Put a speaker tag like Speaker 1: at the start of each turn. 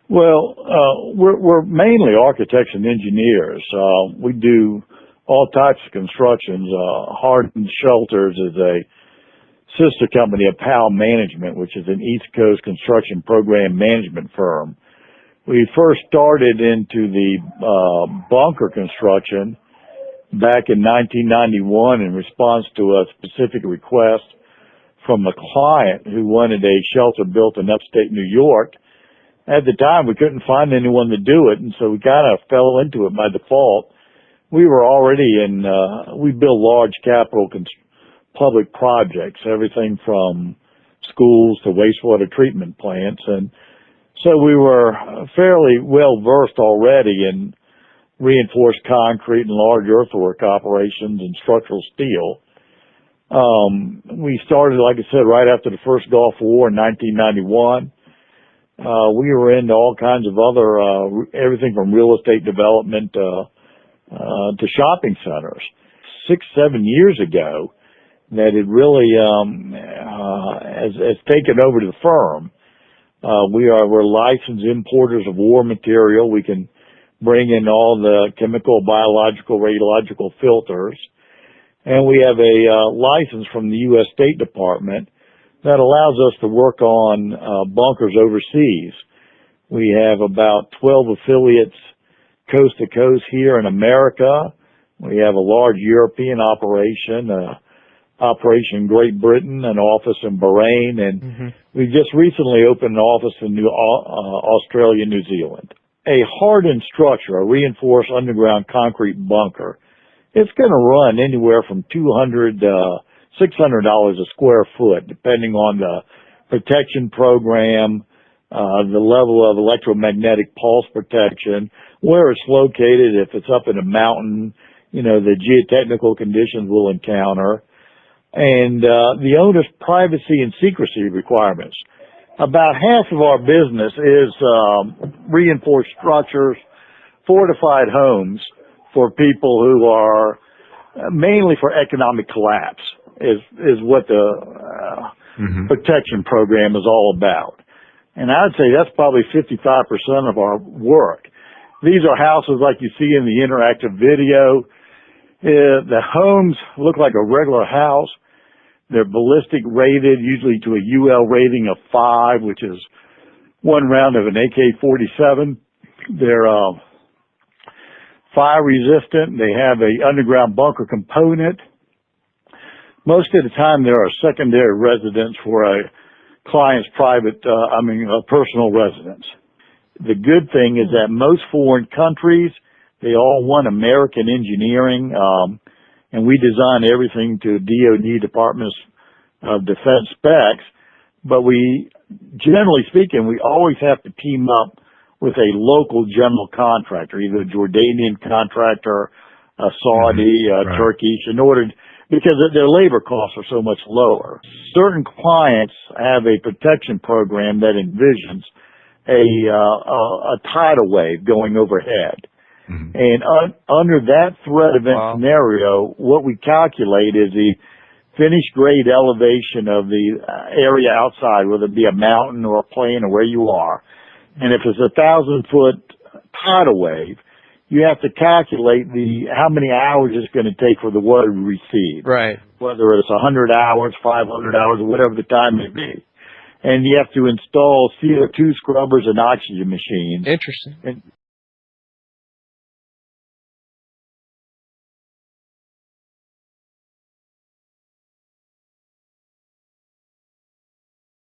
Speaker 1: Well, we're mainly architects and engineers. We do all types of constructions. Hardened Shelters is a sister company of PAL Management, which is an East Coast construction program management firm. We first started into the bunker construction back in 1991 in response to a specific request from a client who wanted a shelter built in upstate New York. At the time, we couldn't find anyone to do it, and so we kind of fell into it by default. We were already we build large capital public projects, everything from schools to wastewater treatment plants, and so we were fairly well versed already in reinforced concrete and large earthwork operations and structural steel. We started, like I said, right after the first Gulf War in 1991. We were into all kinds of other, everything from real estate development to shopping centers. 6-7 years ago, that it really has taken over the firm. We're licensed importers of war material. We can bring in all the chemical, biological, radiological filters. And we have a license from the U.S. State Department that allows us to work on bunkers overseas. We have about 12 affiliates coast to coast here in America. We have a large European operation, operation in Great Britain, an office in Bahrain, and we just recently opened an office in Australia, New Zealand. A hardened structure, a reinforced underground concrete bunker, it's going to run anywhere from $200 to $600 a square foot, depending on the protection program, the level of electromagnetic pulse protection, where it's located, if it's up in a mountain, the geotechnical conditions we'll encounter, and the owner's privacy and secrecy requirements. About half of our business is reinforced structures, fortified homes for people who are mainly for economic collapse is what the protection program is all about. And I'd say that's probably 55% of our work. These are houses like you see in the interactive video. The homes look like a regular house. They're ballistic rated, usually to a UL rating of 5, which is one round of an AK-47. They're fire resistant. They have a underground bunker component. Most of the time, there are secondary residence for a client's personal residence. The good thing is that most foreign countries, they all want American engineering, and we design everything to DoD, Department of Defense specs, but generally speaking, we always have to team up with a local general contractor, either a Jordanian contractor, a Saudi, Turkish, because their labor costs are so much lower. Certain clients have a protection program that envisions a tidal wave going overhead. And under that threat event scenario, what we calculate is the finished grade elevation of the area outside, whether it be a mountain or a plain or where you are. And if it's 1,000-foot tidal wave, you have to calculate how many hours it's going to take for the water to recede.
Speaker 2: Right.
Speaker 1: Whether it's 100 hours, 500 hours, or whatever the time may be. And you have to install CO2 scrubbers and oxygen machines.
Speaker 2: Interesting.
Speaker 1: And